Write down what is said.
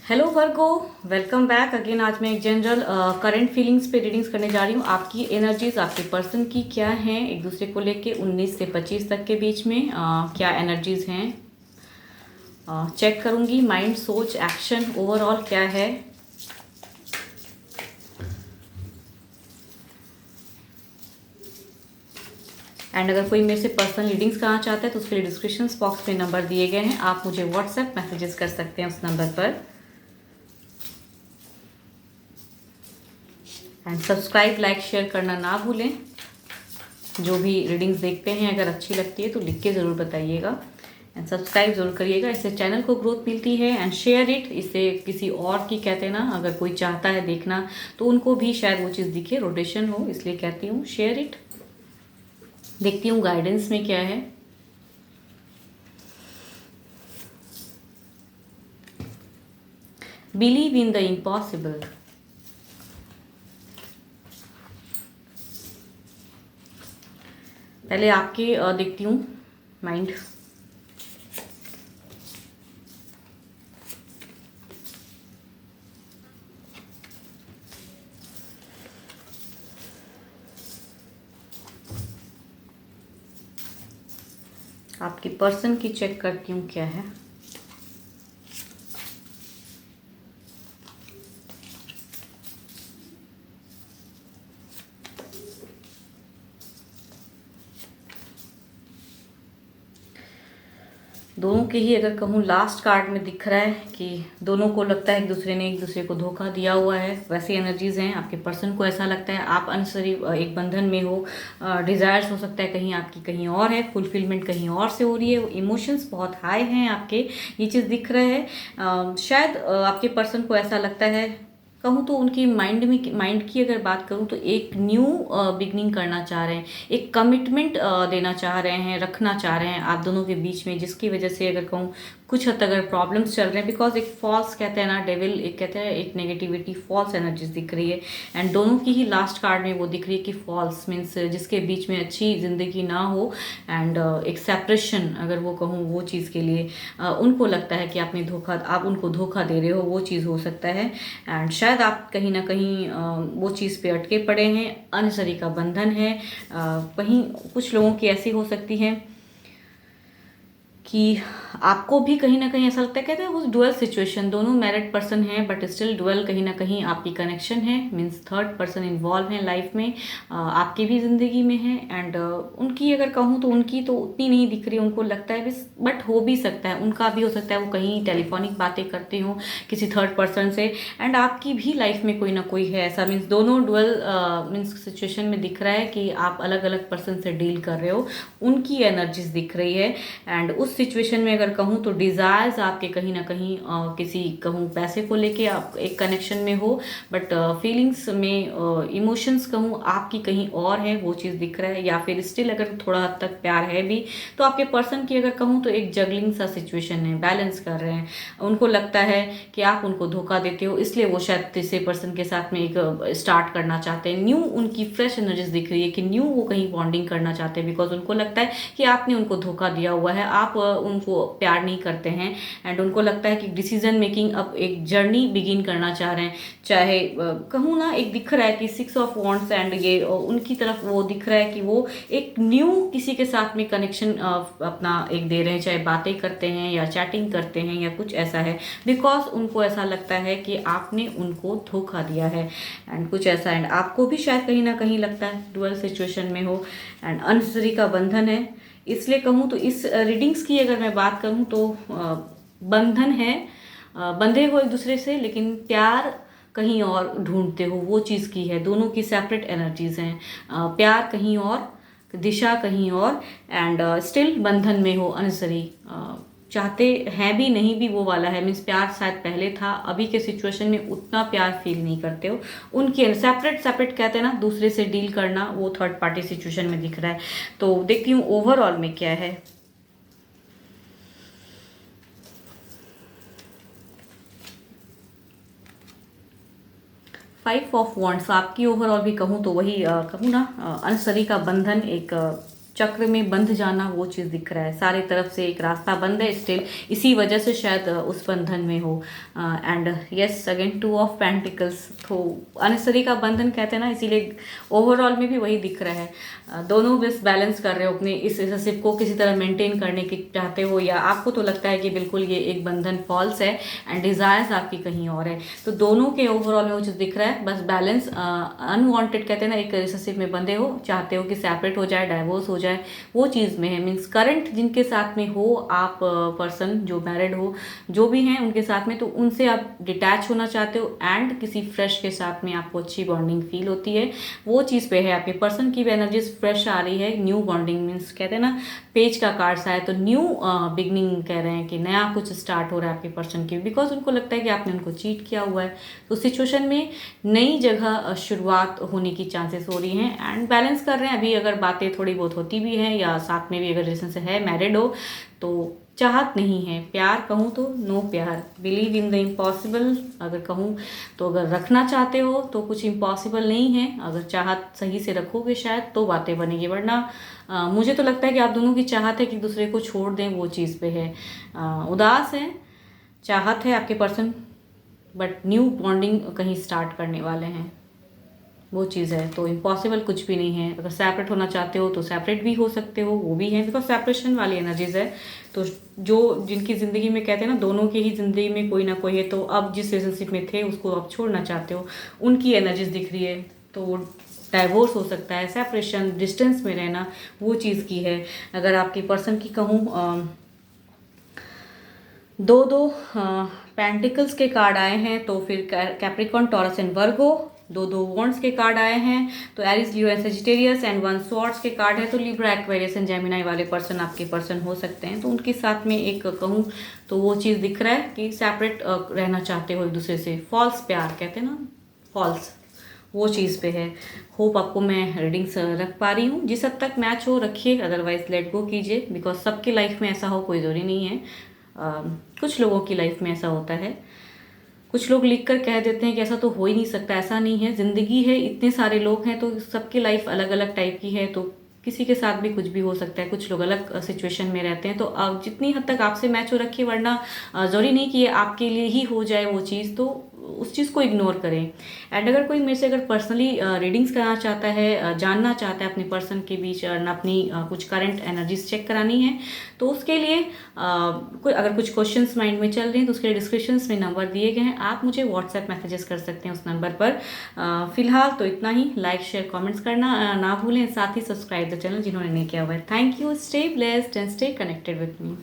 Hello वर्गो, welcome back again. आज मैं एक जनरल करंट फीलिंग्स पे रीडिंग्स करने जा रही हूँ। आपकी एनर्जीज आपके पर्सन की क्या हैं एक दूसरे को लेके 19 से 25 तक के बीच में क्या एनर्जीज हैं चेक करूँगी। माइंड, सोच, एक्शन ओवरऑल क्या है। एंड अगर कोई मेरे से पर्सनल रीडिंग्स करना चाहता है तो उसके लिए डिस्क्रिप्शन बॉक्स में नंबर दिए गए हैं, आप मुझे व्हाट्सएप मैसेजेस कर सकते हैं उस नंबर पर। एंड सब्सक्राइब, लाइक, शेयर करना ना भूलें। जो भी रीडिंग्स देखते हैं अगर अच्छी लगती है तो लिख के ज़रूर बताइएगा एंड सब्सक्राइब ज़रूर करिएगा, इससे चैनल को ग्रोथ मिलती है। एंड शेयर इट, इससे किसी और की, कहते हैं ना, अगर कोई चाहता है देखना तो उनको भी शायद वो चीज़ दिखे, रोटेशन हो, इसलिए कहती हूँ शेयर इट। देखती हूँ गाइडेंस में क्या है। Believe in the impossible. पहले आपके देखती हूँ माइंड। आपकी पर्सन की चेक करती हूँ क्या है। दोनों के ही अगर कहूँ लास्ट कार्ड में दिख रहा है कि दोनों को लगता है एक दूसरे ने एक दूसरे को धोखा दिया हुआ है, वैसी एनर्जीज हैं। आपके पर्सन को ऐसा लगता है आप अनसरी एक बंधन में हो, डिज़ायर्स हो सकता है कहीं आपकी कहीं और है, फुलफिलमेंट कहीं और से हो रही है, इमोशंस बहुत हाई हैं आपके, ये चीज़ दिख रहा है। शायद आपके पर्सन को ऐसा लगता है, कहूँ तो उनकी माइंड की अगर बात करूँ तो एक न्यू बिगनिंग करना चाह रहे हैं, एक कमिटमेंट देना चाह रहे हैं, रखना चाह रहे हैं आप दोनों के बीच में, जिसकी वजह से अगर कहूँ कुछ हद तक अगर प्रॉब्लम्स चल रहे हैं, बिकॉज एक फॉल्स, कहते हैं ना, डेविल, एक कहते हैं एक नेगेटिविटी, फॉल्स एनर्जीज दिख रही है। एंड दोनों की ही लास्ट कार्ड में वो दिख रही है कि फॉल्स मीन्स जिसके बीच में अच्छी ज़िंदगी ना हो एंड एक सेपरेशन, अगर वो कहूँ वो चीज़ के लिए उनको लगता है कि आप उनको धोखा दे रहे हो, वो चीज़ हो सकता है। एंड शायद आप कहीं ना कहीं वो चीज़ पे अटके पड़े हैं, अनसरी का बंधन है। कहीं कुछ लोगों की ऐसी हो सकती है कि आपको भी कहीं ना कहीं ऐसा लगता है, कहते हैं वो डुअल सिचुएशन, दोनों मैरिड पर्सन हैं बट स्टिल डुअल कहीं ना कहीं आपकी कनेक्शन है, मीन्स थर्ड पर्सन इन्वॉल्व है लाइफ में, आपकी भी ज़िंदगी में है। एंड उनकी अगर कहूँ तो उनकी तो उतनी नहीं दिख रही, उनको लगता है बट हो भी सकता है, उनका भी हो सकता है वो कहीं टेलीफोनिक बातें करते हो किसी थर्ड पर्सन से, एंड आपकी भी लाइफ में कोई ना कोई है ऐसा, मीन्स दोनों डुअल मीन्स सिचुएशन में दिख रहा है कि आप अलग अलग पर्सन से डील कर रहे हो, उनकी एनर्जीज दिख रही है। एंड उस सिचुएशन में अगर कहूँ तो डिज़ायर्स आपके कहीं ना कहीं किसी कहूँ पैसे को लेके आप एक कनेक्शन में हो, बट फीलिंग्स में इमोशंस कहूँ आपकी कहीं और है, वो चीज़ दिख रहा है। या फिर स्टिल अगर थोड़ा हद तक प्यार है भी तो आपके पर्सन की अगर कहूँ तो एक जगलिंग सा सिचुएशन है, बैलेंस कर रहे हैं। उनको लगता है कि आप उनको धोखा देते हो, इसलिए वो शायद तीसरे पर्सन के साथ में एक स्टार्ट करना चाहते हैं, न्यू उनकी फ्रेश एनर्जीज दिख रही है कि न्यू वो कहीं बॉन्डिंग करना चाहते हैं, बिकॉज उनको लगता है कि आपने उनको धोखा दिया हुआ है, आप उनको प्यार नहीं करते हैं। एंड उनको लगता है कि डिसीजन मेकिंग अब एक जर्नी बिगिन करना चाह रहे हैं, चाहे कहूँ ना, एक दिख रहा है कि 6 ऑफ वॉन्ड्स एंड ये उनकी तरफ वो दिख रहा है कि वो एक न्यू किसी के साथ में कनेक्शन अपना एक दे रहे हैं, चाहे बातें करते हैं या चैटिंग करते हैं या कुछ ऐसा है, बिकॉज उनको ऐसा लगता है कि आपने उनको धोखा दिया है एंड कुछ ऐसा। एंड आपको भी शायद कहीं ना कहीं लगता है डुअल सिचुएशन में हो एंड अनसरी का बंधन है। इसलिए कहूँ तो इस रीडिंग्स की अगर मैं बात करूँ तो बंधन है, बंधे हो एक दूसरे से, लेकिन प्यार कहीं और ढूंढते हो, वो चीज़ की है। दोनों की सेपरेट एनर्जीज हैं, प्यार कहीं और, दिशा कहीं और, एंड स्टिल बंधन में हो अनसरी, चाहते हैं भी नहीं भी वो वाला है, मीन्स प्यार शायद पहले था, अभी के सिचुएशन में उतना प्यार फील नहीं करते हो। उनके सेपरेट सेपरेट, कहते हैं ना, दूसरे से डील करना, वो थर्ड पार्टी सिचुएशन में दिख रहा है। तो देखती हूँ ओवरऑल में क्या है। फाइव ऑफ वॉन्ड्स आपकी ओवरऑल भी कहूँ तो वही कहूँ ना, अनसरी का बंधन, एक चक्र में बंध जाना, वो चीज़ दिख रहा है। सारी तरफ से एक रास्ता बंद है स्टिल, इसी वजह से शायद उस बंधन में हो। And yes again 2 of pentacles, तो अनसरी का बंधन कहते हैं ना, इसीलिए ओवरऑल में भी वही दिख रहा है। दोनों बस बैलेंस कर रहे हो अपने इस रिलेशनशिप को, किसी तरह मेंटेन करने की चाहते हो, या आपको तो लगता है कि बिल्कुल ये एक बंधन फॉल्स है एंड डिज़ायर्स आपकी कहीं और है। तो दोनों के ओवरऑल में वो चीज़ दिख रहा है, बस बैलेंस। अनवांटेड कहते हैं ना, एक रिलेशनशिप में बंधे हो, चाहते हो कि सेपरेट हो जाए, डाइवोर्स हो जाए, वो चीज़ में है। मीन्स करंट जिनके साथ में हो आप, पर्सन जो मैरिड हो, जो भी हैं उनके साथ में, तो उनसे आप डिटैच होना चाहते हो एंड किसी फ्रेश के साथ में आपको अच्छी बॉन्डिंग फील होती है, वो चीज़ पे है। आपके पर्सन की भी एनर्जीज फ्रेश आ रही है, न्यू बॉन्डिंग मीन्स कहते हैं ना, पेज का कार्ड्स आया तो न्यू बिगनिंग कह रहे हैं कि नया कुछ स्टार्ट हो रहा है आपके पर्सन की, बिकॉज उनको लगता है कि आपने उनको चीट किया हुआ है। तो सिचुएशन में नई जगह शुरुआत होने की चांसेस हो रही हैं एंड बैलेंस कर रहे हैं अभी। अगर बातें थोड़ी बहुत होती भी हैं या साथ में भी अगर रिलेशन से है, मैरिड हो, तो चाहत नहीं है। प्यार कहूँ तो नो प्यार, बिलीव इन द इम्पॉसिबल अगर कहूँ तो, अगर रखना चाहते हो तो कुछ इम्पॉसिबल नहीं है। अगर चाहत सही से रखोगे शायद तो बातें बनेगी, वरना मुझे तो लगता है कि आप दोनों की चाहत है कि एक दूसरे को छोड़ दें, वो चीज़ पे है। उदास है, चाहत है आपके पर्सन, बट न्यू बॉन्डिंग कहीं स्टार्ट करने वाले हैं, वो चीज़ है। तो इम्पॉसिबल कुछ भी नहीं है। अगर सेपरेट होना चाहते हो तो सेपरेट भी हो सकते हो, वो भी है, बिकॉज सेपरेशन वाली एनर्जीज है। तो जो जिनकी ज़िंदगी में कहते हैं ना, दोनों की ही ज़िंदगी में कोई ना कोई है, तो अब जिस रिलेशनशिप में थे उसको आप छोड़ना चाहते हो, उनकी एनर्जीज दिख रही है। तो डाइवोर्स हो सकता है, सेपरेशन, डिस्टेंस में रहना, वो चीज़ की है। अगर आपकी पर्सन की कहूँ, दो पेंटिकल्स के कार्ड आए हैं, तो फिर कैप्रिकॉन, टॉरस एंड वर्गो। दो वॉन्ड्स के कार्ड आए हैं, तो Aries, Leo and Sagittarius. And 1 swords के कार्ड है, तो लिब्रा, एक्वेरियस एंड जेमिनाई वाले पर्सन आपके पर्सन हो सकते हैं। तो उनके साथ में एक कहूँ तो वो चीज़ दिख रहा है कि सेपरेट रहना चाहते हो एक दूसरे से। फॉल्स प्यार कहते हैं ना, फॉल्स, वो चीज़ पे है। होप आपको मैं रीडिंग्स रख पा रही हूँ। जिस हद तक मैच हो रखिए, अदरवाइज लेट गो कीजिए, बिकॉज सबकी लाइफ में ऐसा हो कोई ज़रूरी नहीं है। कुछ लोगों की लाइफ में ऐसा होता है। कुछ लोग लिख कर कह देते हैं कि ऐसा तो हो ही नहीं सकता, ऐसा नहीं है। ज़िंदगी है, इतने सारे लोग हैं, तो सबकी लाइफ अलग अलग टाइप की है, तो किसी के साथ भी कुछ भी हो सकता है। कुछ लोग अलग सिचुएशन में रहते हैं, तो अब जितनी हद तक आपसे मैच हो रखी है, वरना ज़रूरी नहीं कि ये आपके लिए ही हो जाए वो चीज़, तो उस चीज़ को इग्नोर करें। एंड अगर कोई मेरे से अगर पर्सनली रीडिंग्स कराना चाहता है, जानना चाहता है अपने पर्सन के बीच अपनी कुछ करंट एनर्जीज चेक करानी है, तो उसके लिए कोई अगर कुछ क्वेश्चंस माइंड में चल रहे हैं, तो उसके लिए डिस्क्रिप्शंस में नंबर दिए गए हैं, आप मुझे व्हाट्सएप मैसेजेस कर सकते हैं उस नंबर पर। फिलहाल तो इतना ही। लाइक, शेयर, कमेंट्स करना ना भूलें, साथ ही सब्सक्राइब द चैनल जिन्होंने नहीं किया हुआ है। Thank you, stay blessed and stay connected with me.